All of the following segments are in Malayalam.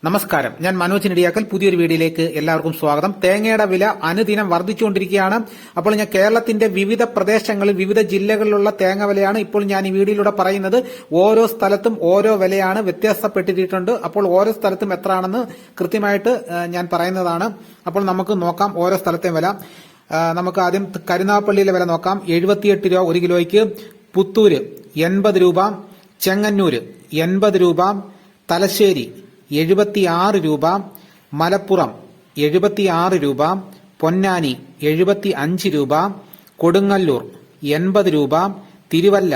നമസ്കാരം, ഞാൻ മനോജ് നെടിയാക്കൽ. പുതിയൊരു വീഡിയോയിലേക്ക് എല്ലാവർക്കും സ്വാഗതം. തേങ്ങയുടെ വില അനുദിനം വർദ്ധിച്ചുകൊണ്ടിരിക്കുകയാണ്. അപ്പോൾ ഞാൻ കേരളത്തിന്റെ വിവിധ പ്രദേശങ്ങളിൽ വിവിധ ജില്ലകളിലുള്ള തേങ്ങ വിലയാണ് ഇപ്പോൾ ഞാൻ ഈ വീഡിയോയിലൂടെ പറയുന്നത്. ഓരോ സ്ഥലത്തും ഓരോ വിലയാണ് വ്യത്യാസപ്പെട്ടിട്ടുണ്ട്. അപ്പോൾ ഓരോ സ്ഥലത്തും എത്രയാണെന്ന് കൃത്യമായിട്ട് ഞാൻ പറയുന്നതാണ്. അപ്പോൾ നമുക്ക് നോക്കാം ഓരോ സ്ഥലത്തെയും വില. നമുക്ക് ആദ്യം കരുനാഗപ്പള്ളിയിലെ വില നോക്കാം. 78 രൂപ ഒരു കിലോയ്ക്ക്. പുത്തൂര് 80 രൂപ. ചെങ്ങന്നൂര് 80 രൂപ. തലശ്ശേരി 76 രൂപ. മലപ്പുറം 76 രൂപ. പൊന്നാനി 75 രൂപ. കൊടുങ്ങല്ലൂർ 80 രൂപ. തിരുവല്ല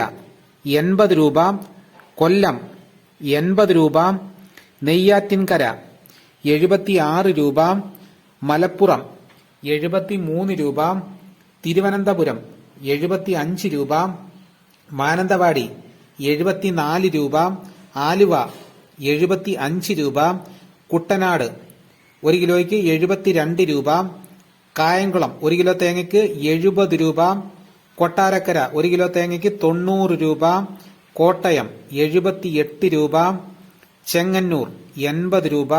80 രൂപ. കൊല്ലം 80 രൂപ. നെയ്യാറ്റിൻകര 76 രൂപ. മലപ്പുറം 73 രൂപ. തിരുവനന്തപുരം 75 രൂപ. മാനന്തവാടി 74 രൂപ. ആലുവ 75 രൂപ. കുട്ടനാട് ഒരു കിലോയ്ക്ക് 72 രൂപ. കായംകുളം ഒരു കിലോ തേങ്ങയ്ക്ക് 70 രൂപ. കൊട്ടാരക്കര ഒരു കിലോ തേങ്ങയ്ക്ക് 90 രൂപ. കോട്ടയം 78 രൂപ. ചെങ്ങന്നൂർ 80 രൂപ.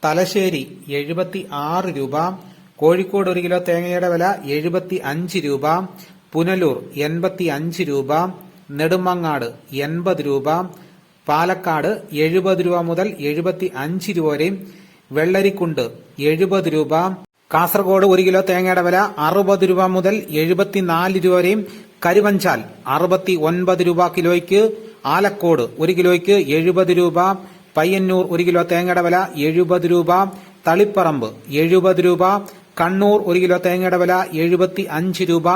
തലശ്ശേരി 76 രൂപ. കോഴിക്കോട് ഒരു കിലോ തേങ്ങയുടെ വില 75 രൂപ. പുനലൂർ 85 രൂപ. നെടുമങ്ങാട് 80 രൂപ. പാലക്കാട് 70 രൂപ മുതൽ 75 രൂപ വരെയും. വെള്ളരിക്കുണ്ട് 70 രൂപ. കാസർഗോഡ് ഒരു കിലോ തേങ്ങയുടെ വില 60 രൂപ മുതൽ 74 രൂപ വരെയും. കരുവഞ്ചാൽ 69 രൂപ കിലോയ്ക്ക്. ആലക്കോട് ഒരു കിലോയ്ക്ക് 70 രൂപ. പയ്യന്നൂർ ഒരു കിലോ തേങ്ങയുടെ വില 70 രൂപ. തളിപ്പറമ്പ് 70 രൂപ. കണ്ണൂർ ഒരു കിലോ തേങ്ങയുടെ വില 75 രൂപ.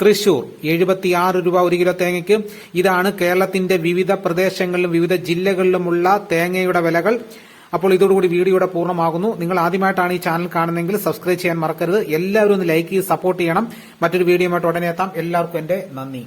തൃശൂർ 76 രൂപ ഒരു കിലോ തേങ്ങയ്ക്ക്. ഇതാണ് കേരളത്തിന്റെ വിവിധ പ്രദേശങ്ങളിലും വിവിധ ജില്ലകളിലുമുള്ള തേങ്ങയുടെ വിലകൾ. അപ്പോൾ ഇതോടുകൂടി വീഡിയോയുടെ പൂർണ്ണമാകുന്നു. നിങ്ങൾ ആദ്യമായിട്ടാണ് ഈ ചാനൽ കാണുന്നതെങ്കിൽ സബ്സ്ക്രൈബ് ചെയ്യാൻ മറക്കരുത്. എല്ലാവരും ഒന്ന് ലൈക്ക് ചെയ്ത് സപ്പോർട്ട് ചെയ്യണം. മറ്റൊരു വീഡിയോയുമായിട്ട് ഉടനെ എത്താം. എല്ലാവർക്കും എന്റെ നന്ദി.